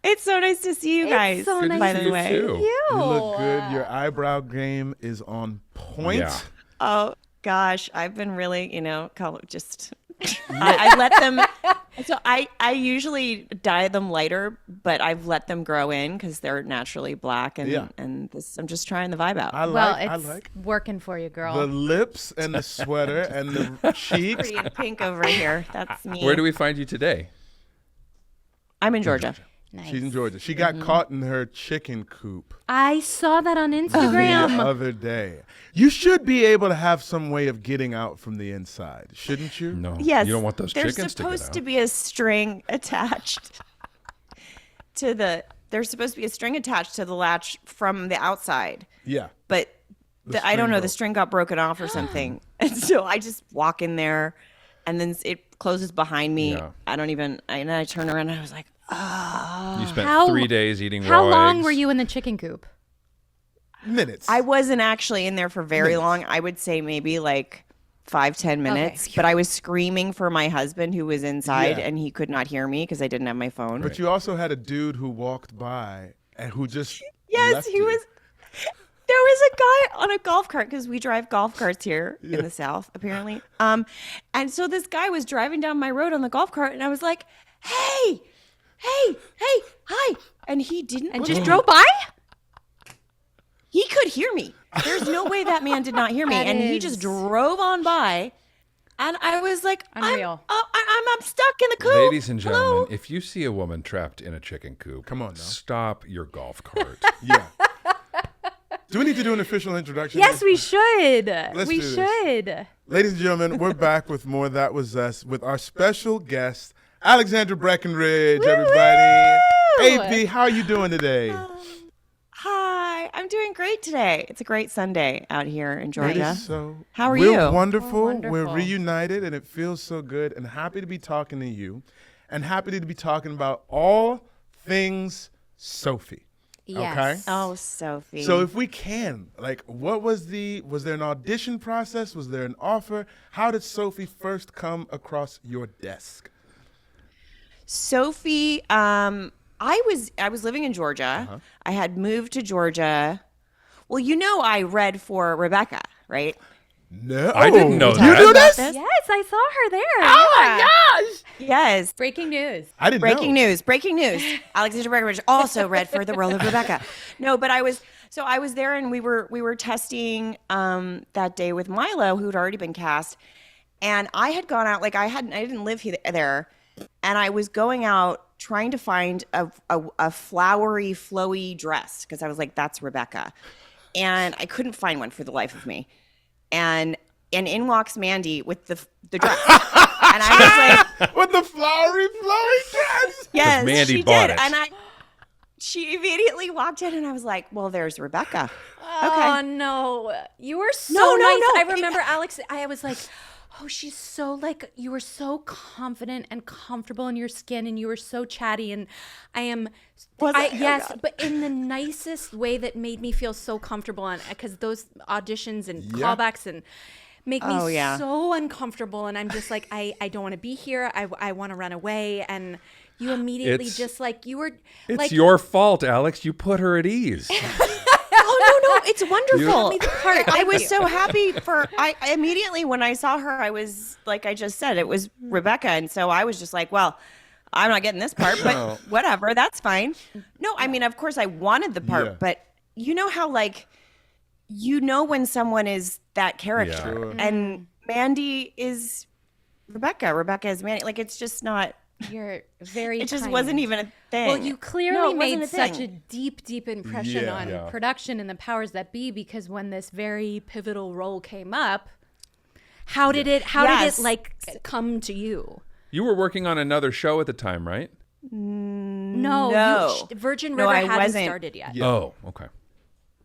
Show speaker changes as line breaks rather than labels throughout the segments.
It's so nice to see you guys.
It's so nice
by
to
the
see
way.
you.
You look good. Your eyebrow game is on point.
Yeah.
Oh gosh, I've been really, just I let them. So I usually dye them lighter, but I've let them grow in because they're naturally black, and this I'm just trying the vibe out.
I
Well,
like
it's working for you, girl.
the lips and the sweater and the cheeks.
Pretty in pink over here. That's me.
Where do we find you today?
I'm in Georgia.
Nice.
She's in Georgia. She got caught in her chicken coop
I saw that on
the
Instagram.
other day. You should be able to have some way of getting out from the inside, shouldn't you?
No.
Yes,
You don't want those
there's
chickens to get out.
supposed to be a string attached to the. There's supposed to be a string attached to the latch from the outside,
Yeah.
but
The
I don't
string
know. The
broke.
string got broken off or something, and so I just walk in there, and then it closes behind me.
Yeah.
And then I turn around and I was like,
You spent
How-
3 days eating
How
raw
long
eggs.
were you in the chicken coop?
Minutes.
I wasn't actually in there for very long. I would say maybe like 5-10 minutes, but I was screaming for my husband who was inside
Yeah.
and he could not hear me because I didn't have my phone.
But you also had a dude who walked by and who just
Yes,
left
he
you.
was. There was a guy on a golf cart because we drive golf carts here in the South, apparently. And so this guy was driving down my road on the golf cart, and I was like, "Hey, hi!" And he didn't.
And just drove by?
He could hear me. There's no way that man did not hear me,
That
and he
is-
just drove on by. And I was like,
Unreal.
I'm stuck in the coop.
Ladies and
Hello?
gentlemen, if you see a woman trapped in a chicken coop,
Come on now.
stop your golf cart.
Yeah. Do we need to do an official introduction?
Yes, we should.
do
We
this.
should.
Ladies and gentlemen, we're back with more That Was Us with our special guest, Alexandra Breckenridge, everybody. AP, how are you doing today?
Hi, I'm doing great today. It's a great Sunday out here in
It
Georgia.
is so.
How are
we're
you?
Wonderful.
We're
We're
wonderful.
reunited, and it feels so good. And happy to be talking to you, and happy to be talking about all things Sophie.
Yes.
Okay.
Oh, Sophie.
So if we can, was there an audition process? Was there an offer? How did Sophie first come across your desk?
Sophie, I was living in Georgia. I had moved to Georgia. Well, I read for Rebecca, right?
No.
I didn't know
You
that.
do this?
Yes, I saw her there.
Oh my gosh! Yes.
Breaking news.
I didn't
Breaking
know.
news! Breaking news! Alexandra Breckenridge also read for the role of Rebecca. No, but I was there, and we were testing that day with Milo, who'd already been cast, and I had gone out I didn't live there, and I was going out trying to find a flowery, flowy dress because I was like, that's Rebecca, and I couldn't find one for the life of me, and in walks Mandy with the dress, and I was like.
With the flowery, flowy dress.
Yes,
Mandy
she
bought
did.
it.
And she immediately walked in and I was like, well, there's Rebecca.
Oh, no. You were so
No, no,
nice.
no.
I remember Alex, I was like, oh, she's so you were so confident and comfortable in your skin and you were so chatty. And I am,
Was I? Oh,
yes,
God.
but in the nicest way that made me feel so comfortable. And because those auditions and
Yeah.
callbacks and make me
Oh, yeah.
so uncomfortable. And I'm just like, I don't want to be here. I want to run away. And you immediately
It's-
you were
It's
like,
your fault, Alex. You put her at ease.
Oh, no, it's wonderful.
me the part.
I
Thank
was
you.
so happy I immediately, when I saw her, I was, like I just said, it was Rebecca. And so I was just like, well, I'm not getting this part, but whatever, that's fine. No, I mean, of course I wanted the part,
Yeah.
but you know how, when someone is that character.
Yeah.
Sure.
And Mandy is Rebecca. Rebecca is Mandy. It's just not.
you're very
It just
kind.
wasn't even a thing.
Well, you clearly
No, it
made
wasn't a
such
thing.
a deep impression
Yeah.
on
Yeah.
production and the powers that be because when this very pivotal role came up, how did it
Yes.
come to you?
You were working on another show at the time, right?
No,
No.
Virgin
No,
River
I
hadn't
wasn't.
started yet.
Yeah.
Oh, okay.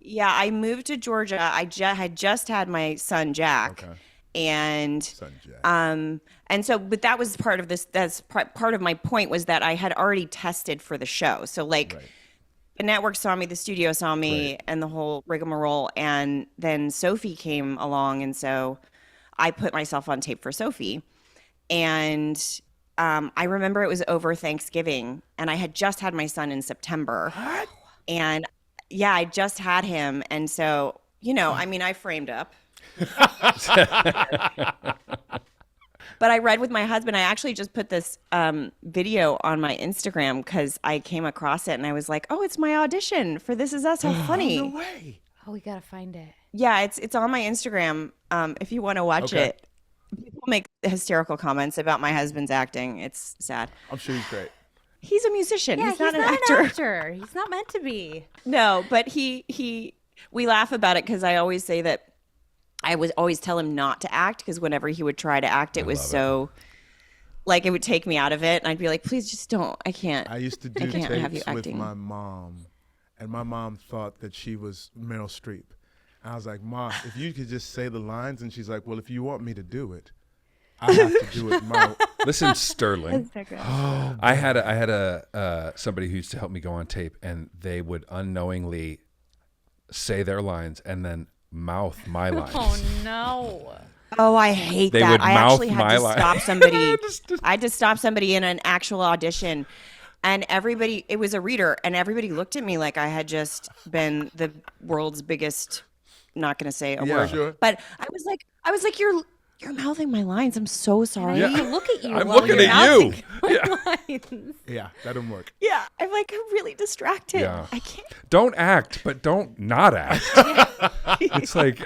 Yeah, I moved to Georgia. I had just had my son Jack,
Okay.
and
Son Jack.
and so, but that was part of this. That's part of my point was that I had already tested for the show. So the network saw me, the studio saw me,
Right.
and the whole rigmarole. And then Sophie came along, and so I put myself on tape for Sophie, and I remember it was over Thanksgiving, and I had just had my son in September.
What?
And yeah, I just had him. And so, I mean, I framed up. But I read with my husband. I actually just put this video on my Instagram because I came across it and I was like, oh, it's my audition for This Is Us. How funny.
No way.
Oh, we gotta find it.
Yeah, it's on my Instagram if you want to watch
Okay.
it. People make hysterical comments about my husband's acting. It's sad.
I'm sure he's great.
He's a musician.
Yeah,
he's not an actor.
He's not meant to be.
No, but we laugh about it because I always say that I would always tell him not to act because whenever he would try to act, it was so like it would take me out of it, and I'd be like, please just don't. I can't.
I used to do
can't have you
tapes with
acting.
my mom, and my mom thought that she was Meryl Streep. And I was like, Ma, if you could just say the lines, and she's like, well, if you want me to do it, I have to do it my
Listen, Sterling.
So great.
I had a somebody who used to help me go on tape, and they would unknowingly say their lines and then mouth my lines.
Oh no.
Oh, I hate
They
that.
would
I
mouth
actually had
my
to
line.
stop somebody. I had to stop somebody in an actual audition. And everybody, it was a reader, and everybody looked at me like I had just been the world's biggest, not going to say a
Yeah,
word.
sure.
But I was like, you're mouthing my lines. I'm so sorry.
I can look at you.
I'm
while
looking
you're
at you.
mouthing my lines.
Yeah, that didn't work.
Yeah. I'm like, I'm really distracted.
Yeah.
I can't.
Don't act, but don't not act. It's like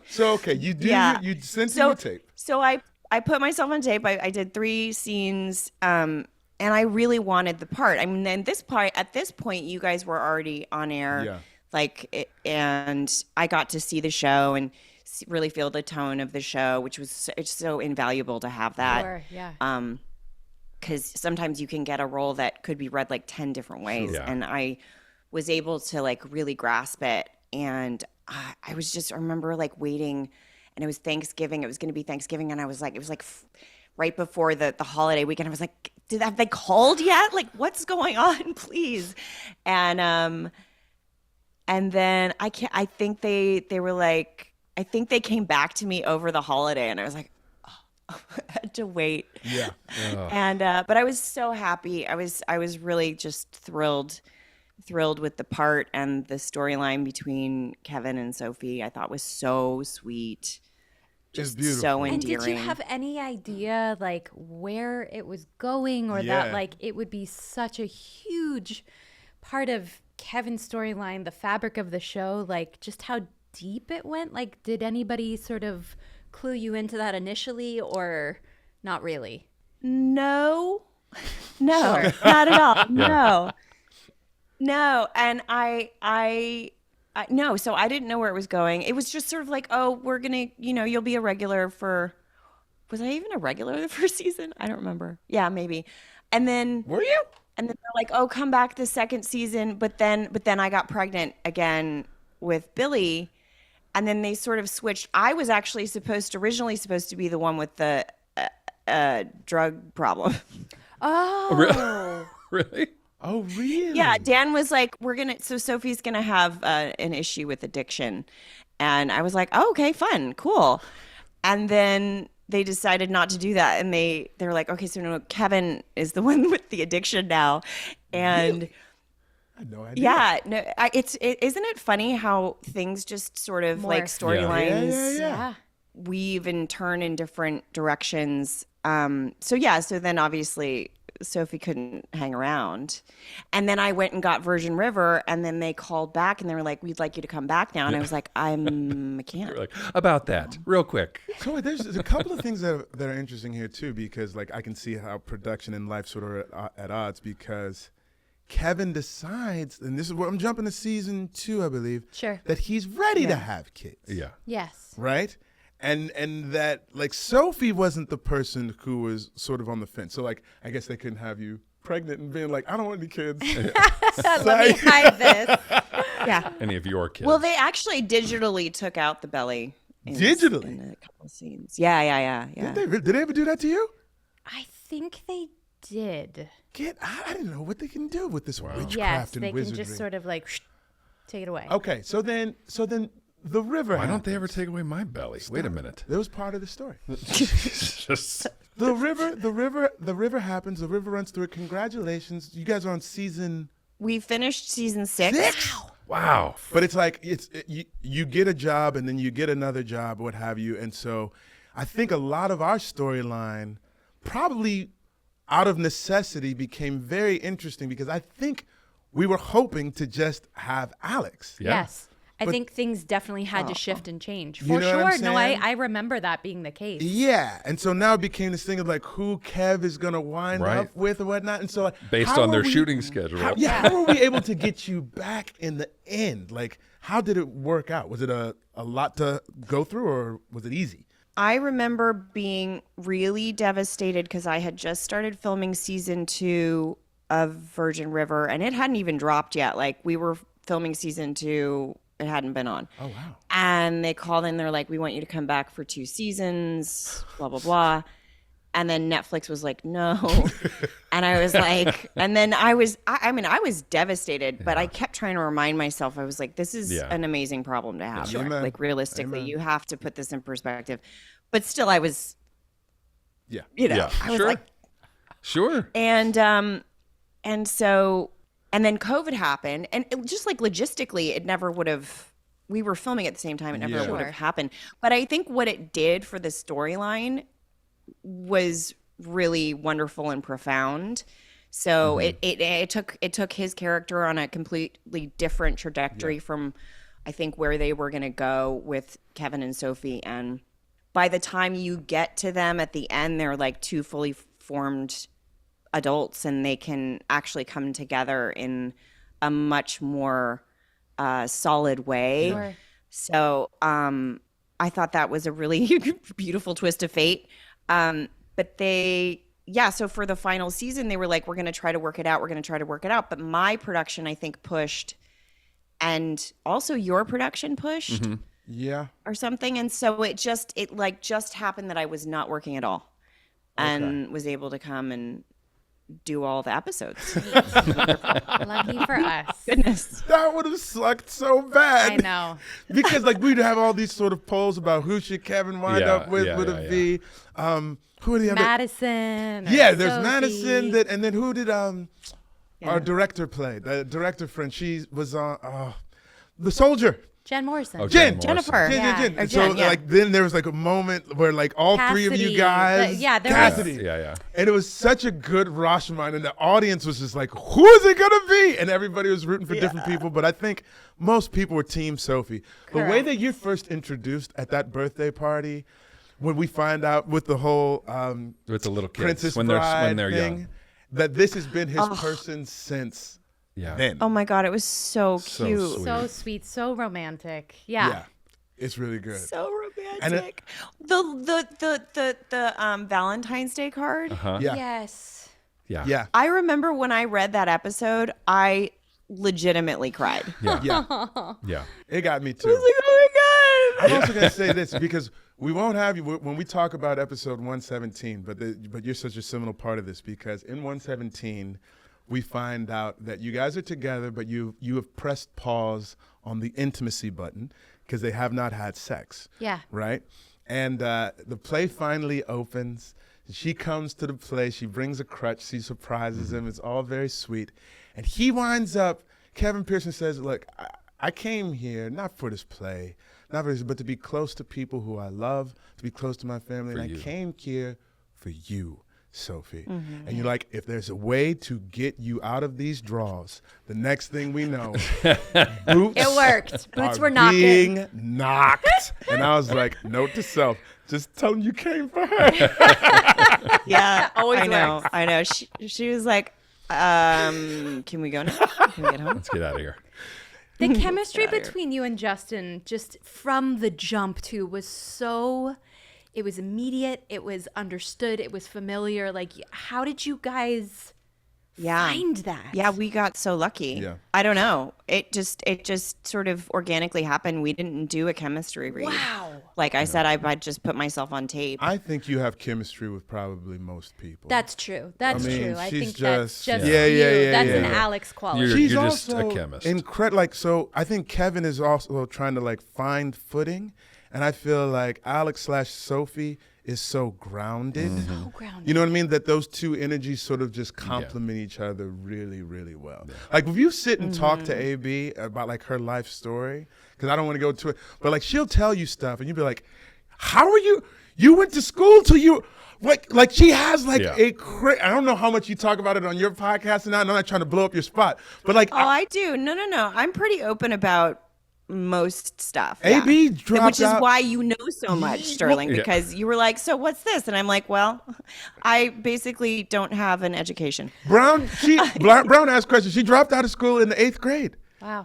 So okay, you do.
Yeah.
You sent
So,
your tape.
so I put myself on tape. I did 3 scenes, and I really wanted the part. I mean, at this point, you guys were already on air,
Yeah.
and I got to see the show and really feel the tone of the show, which was it's so invaluable to have that.
Sure, yeah.
Because sometimes you can get a role that could be read like 10 different ways,
Yeah.
and I was able to like really grasp it. And I remember like waiting, and it was Thanksgiving. It was going to be Thanksgiving, and it was like right before the holiday weekend. I was like, have they called yet? Like, what's going on, please? And then I think they were like, I think they came back to me over the holiday, and I was like, oh, I had to wait.
Yeah.
And but I was so happy. I was really just thrilled with the part, and the storyline between Kevin and Sophie I thought was so sweet.
It's
Just
beautiful.
so
And
endearing.
did you have any idea like where it was going, or
Yeah.
that like it would be such a huge part of Kevin's storyline, the fabric of the show, like just how deep it went? Like, did anybody sort of clue you into that initially, or not really?
No, not at all. No. And I no. So I didn't know where it was going. It was just sort of like, oh, we're gonna, you'll be a regular for. Was I even a regular the first season? I don't remember. Yeah, maybe. And then
Were you?
And then they're like, oh, come back the second season. But then I got pregnant again with Billy. And then they sort of switched. I was actually originally supposed to be the one with the drug problem.
Oh,
really?
Oh, really?
Yeah, Dan was like, so Sophie's going to have an issue with addiction. And I was like, oh, okay, fun, cool. And then they decided not to do that. And they were like, okay, so no, Kevin is the one with the addiction now. And
Really? I had no idea.
yeah, no, isn't it funny how things just sort of like
Morph.
storylines
Yeah.
yeah.
weave and turn in different directions. So then obviously Sophie couldn't hang around. And then I went and got Virgin River, and then they called back and they were like, we'd like you to come back now. And I was like, I can't.
Like, about that, real quick.
So wait, there's a couple of things that are interesting here too, because like I can see how production and life sort of are at odds, because Kevin decides, and this is where I'm jumping to season 2, I believe,
Sure.
that he's ready to have kids.
Yeah.
Yes.
Right? And that like Sophie wasn't the person who was sort of on the fence. So like I guess they couldn't have you pregnant and being like, I don't want any kids.
Let me hide this.
Yeah.
Any of your kids?
Well, they actually digitally took out the belly.
Digitally?
In a couple of scenes. Yeah.
Did they ever do that to you?
I think they did.
I didn't know what they can do with this witchcraft
Yes,
and
they
wizardry.
can just sort of like take it away.
Okay, so then the river.
Why don't they
happens.
ever take away my belly? Wait a minute.
That was part of the story.
Just
the river happens. The river runs through it. Congratulations, you guys are on season
We finished season 6.
Wow.
But it's like you get a job and then you get another job, what have you. And so I think a lot of our storyline probably out of necessity became very interesting because I think we were hoping to just have Alex.
Yeah.
Yes. I think things definitely had to shift and change.
You
For
know what I'm
sure. No,
saying?
I remember that being the case.
Yeah. And so now it became this thing of like who Kev is going to wind
Right.
up with or whatnot. And so like,
Based
how
on their
are we-
shooting schedule.
How were we able to get you back in the end? Like, how did it work out? Was it a lot to go through or was it easy?
I remember being really devastated because I had just started filming season 2 of Virgin River and it hadn't even dropped yet. Like we were filming season 2, it hadn't been on.
Oh, wow.
And they called in, they're like, we want you to come back for 2 seasons, blah, blah, blah. And then Netflix was like, no. And I was like, and then I was devastated, but I kept trying to remind myself, I was like, this is an amazing problem to have.
Sure. Amen.
Like realistically,
Amen.
you have to put this in perspective. But still, I was,
Yeah.
Yeah.
I was
Sure.
like,
Sure.
and so, and then COVID happened, and it, just like logistically, it never would have. We were filming at the same time; it never
Yeah.
would have happened. But I think what it did for the storyline was really wonderful and profound. So it took his character on a completely different trajectory from, I think, where they were going to go with Kevin and Sophie. And by the time you get to them at the end, they're like 2 fully formed adults and they can actually come together in a much more solid way.
Sure.
So I thought that was a really beautiful twist of fate. But so for the final season, they were like, we're going to try to work it out. We're going to try to work it out. But my production, I think, pushed, and also your production pushed
Yeah.
or something. And so it just happened that I was not working at all and was able to come and do all the episodes.
Lucky for us.
Goodness.
That would have sucked so bad.
I know.
Because like we'd have all these sort of polls about who should Kevin wind
Yeah,
up with,
yeah,
would
yeah,
it be who are the other
Madison. or
Yeah, there's
Sophie.
Madison and then who did our director play? The director friend, she was on The Soldier.
Jen Morrison.
Oh,
Jen.
Jennifer.
Jen,
Yeah.
Jen, Jen.
Or
And so
Jen, yeah.
like then there was like a moment where like all 3 of you
Cassidy,
guys
there was-
Cassidy.
Yeah.
And it was such a good Rashomon, and the audience was just like, who is it going to be? And everybody was rooting for different people, but I think most people were Team Sophie. The way that you're first introduced at that birthday party, when we find out with the whole
With the little kids
Princess
when
Bride
they're
thing,
young.
that this has been his person since
Yeah.
then.
Oh my God, it was so
So
cute.
sweet.
So sweet, so romantic.
Yeah. It's really good.
So
And
romantic. The Valentine's Day card.
Huh?
Yeah.
Yes.
Yeah.
Yeah.
I remember when I read that episode, I legitimately cried.
Yeah.
Yeah.
Yeah.
It got me too.
Oh my God.
I'm also going to say this because we won't have you when we talk about episode 117, but you're such a seminal part of this because in 117, we find out that you guys are together, but you have pressed pause on the intimacy button because they have not had sex.
Yeah.
Right? And the play finally opens. She comes to the play. She brings a crutch. She surprises him. It's all very sweet. And he winds up, Kevin Pearson says, look, I came here not for this play, not for this, but to be close to people who I love, to be close to my family.
For
and
you.
I came here for you, Sophie.
Mm-hmm.
And you're like, if there's a way to get you out of these draws, the next thing we know, boots
It worked. Boots
are
were knocking.
being knocked. And I was like, note to self, just tell him you came for her.
Yeah,
Always
I know.
works.
I know. She was like, "Can we go now? Can we get home?"
Let's get out of here.
The chemistry
outta here.
between you and Justin, just from the jump too, was so. It was immediate. It was understood. It was familiar. Like, how did you guys find that?
Yeah, we got so lucky.
Yeah.
I don't know. It just sort of organically happened. We didn't do a chemistry read.
Wow.
Like I said, I just put myself on tape.
I think you have chemistry with probably most people.
That's true. That's
I mean,
true. I
she's
think that's
just-
just
Yeah,
you.
yeah, yeah,
That's
yeah,
an
yeah.
Alex quality.
You're-
She's
just a
also
chemist.
incredible. Like, so I think Kevin is also trying to like find footing, and I feel like Alex / Sophie is so grounded.
So grounded.
You know what I mean? That those two energies sort of just complement each other really, really well. Like if you sit and talk to AB about like her life story, because I don't want to go to it, but like she'll tell you stuff and you'll be like, how are you? You went to school till you like she has like I don't know how much you talk about it on your podcast and I'm not trying to blow up your spot, but like
I do. No. I'm pretty open about most stuff.
AB dropped
which is
out.
why you know so much, Sterling, because you were like, so what's this? And I'm like, well, I basically don't have an education.
Brown asked questions. She dropped out of school in the 8th grade.
Wow.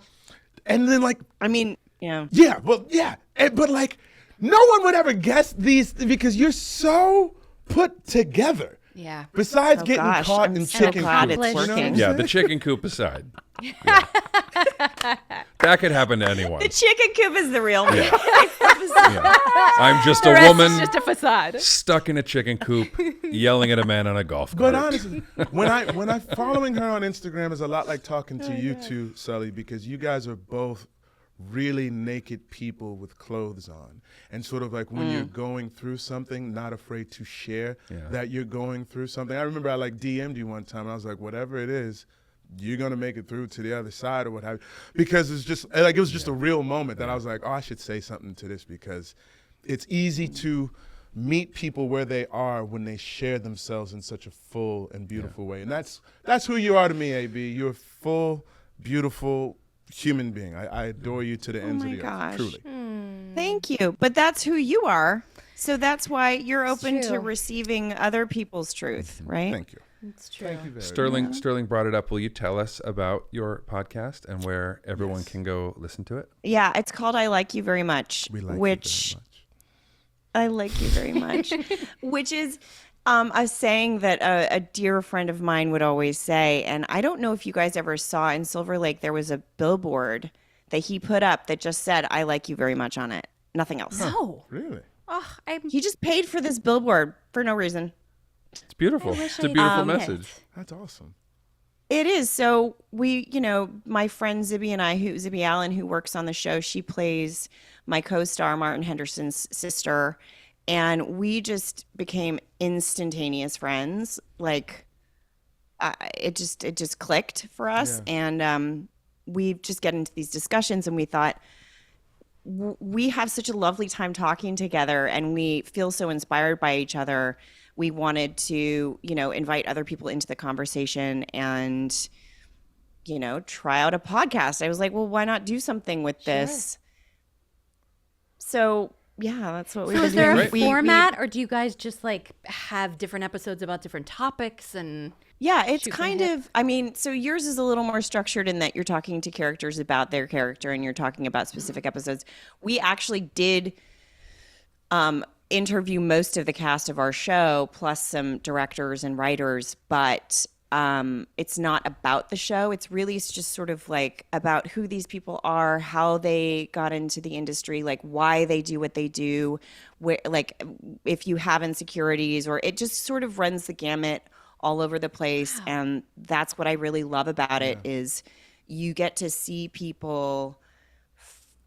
And then like
I mean, yeah.
Yeah, well, yeah. But like, no one would ever guess these because you're so put together.
Yeah.
Besides
Oh,
getting
gosh,
caught
I'm
in
so
chicken
glad
coop.
it's
You know what I'm
working.
Yeah,
saying?
the chicken coop aside. Yeah. That could happen to anyone.
The chicken coop is the real me.
Yeah. I'm just
The
a
rest
woman
is just a facade.
stuck in a chicken coop yelling at a man on a golf
But
cart.
honestly, when I following her on Instagram is a lot like talking to you two, Sully, because you guys are both really naked people with clothes on, and sort of like when you're going through something, not afraid to share that you're going through something. I remember I like DM'd you one time, and I was like, whatever it is, you're gonna make it through to the other side or what have you, because it's just like it was just a real moment that I was like, oh, I should say something to this because it's easy to meet people where they are when they share themselves in such a full and beautiful way, and that's who you are to me, AB. You're a full, beautiful human being. I adore you to the ends of
my
the
gosh.
earth. Truly.
Thank you. But that's who you are. So that's why you're open
true.
to receiving other people's truth, right?
Thank you.
It's true.
Thank you very much.
Sterling brought it up. Will you tell us about your podcast and where everyone can go listen to it?
Yeah, it's called I Like You Very Much,
We like
which
you very much.
I like you very much, which is a saying that a dear friend of mine would always say. And I don't know if you guys ever saw in Silver Lake, there was a billboard that he put up that just said, I like you very much on it. Nothing else.
No.
Really?
Oh, I'm
He just paid for this billboard for no reason.
It's beautiful.
wish
It's a
I
beautiful
knew it.
message.
That's awesome.
It is. So we, my friend Zibby and I, Zibby Allen, who works on the show, she plays my co-star Martin Henderson's sister. And we just became instantaneous friends. Like it just clicked for us.
Yeah.
And we just get into these discussions and we thought, we have such a lovely time talking together and we feel so inspired by each other. We wanted to, invite other people into the conversation and, try out a podcast. I was like, well, why not do something with this? So, yeah, that's what we
So
were
is there
doing.
a format, or do you guys just like have different episodes about different topics and?
Yeah, it's
shoot from
kind
hip?
of, I mean, so yours is a little more structured in that you're talking to characters about their character and you're talking about specific episodes. We actually did interview most of the cast of our show, plus some directors and writers, but it's not about the show. It's just sort of like about who these people are, how they got into the industry, like why they do what they do, like if you have insecurities, or it just sort of runs the gamut all over the place.
Wow.
And that's what I really love about it is you get to see people,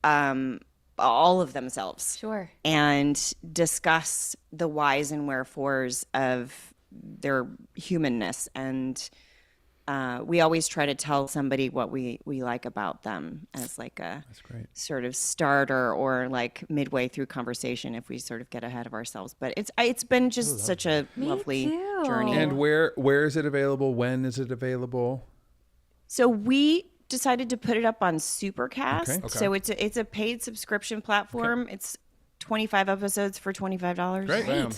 all of themselves.
Sure.
And discuss the whys and wherefores of their humanness. And we always try to tell somebody what we like about them as like a sort of starter or like midway through conversation if we sort of get ahead of ourselves. But it's been just such a lovely
too.
journey.
And where is it available? When is it available?
So we decided to put it up on Supercast.
Okay.
So it's a paid subscription platform. It's 25 episodes for $25.
Great.
Bam.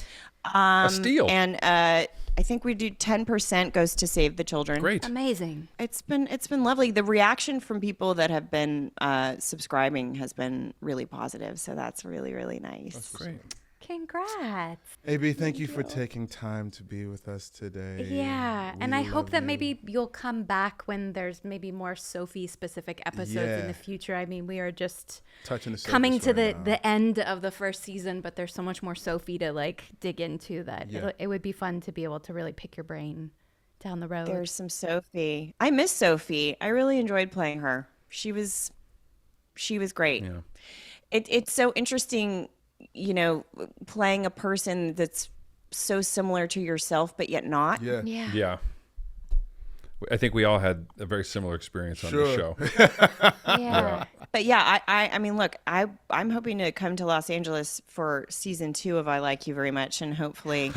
A steal.
And I think we do 10% goes to Save the Children.
Great.
Amazing.
It's been lovely. The reaction from people that have been subscribing has been really positive. So that's really, really nice.
That's
Great.
Congrats.
AB, thank you for taking time to be with us today.
Yeah.
We
And I hope
love
that
you.
maybe you'll come back when there's maybe more Sophie specific episodes in
Yeah.
the future. I mean, we are just
touching the surface
coming to
right now.
the end of the first season, but there's so much more Sophie to like dig into that
Yeah.
it would be fun to be able to really pick your brain down the road.
There's some Sophie. I miss Sophie. I really enjoyed playing her. She was great.
Yeah.
It's so interesting you know, playing a person that's so similar to yourself, but yet not.
Yeah.
Yeah.
Yeah. I think we all had a very similar experience on the
Sure.
show.
Yeah.
But yeah, I mean, look, I'm hoping to come to Los Angeles for season 2 of I Like You Very Much, and hopefully,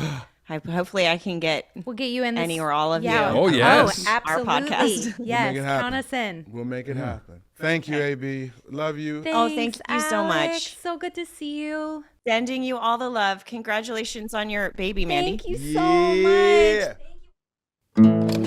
hopefully I can get
We'll get you in this.
any or all of
yeah.
you.
Oh, yes.
Oh,
Our
absolutely.
podcast.
Yes.
make it happen.
Count us in.
We'll make it happen. Thank you, AB. Love you.
Oh, thank you so much.
Alex. So good to see you.
Sending you all the love. Congratulations on your baby, Mandy.
Thank you so much.
Yeah.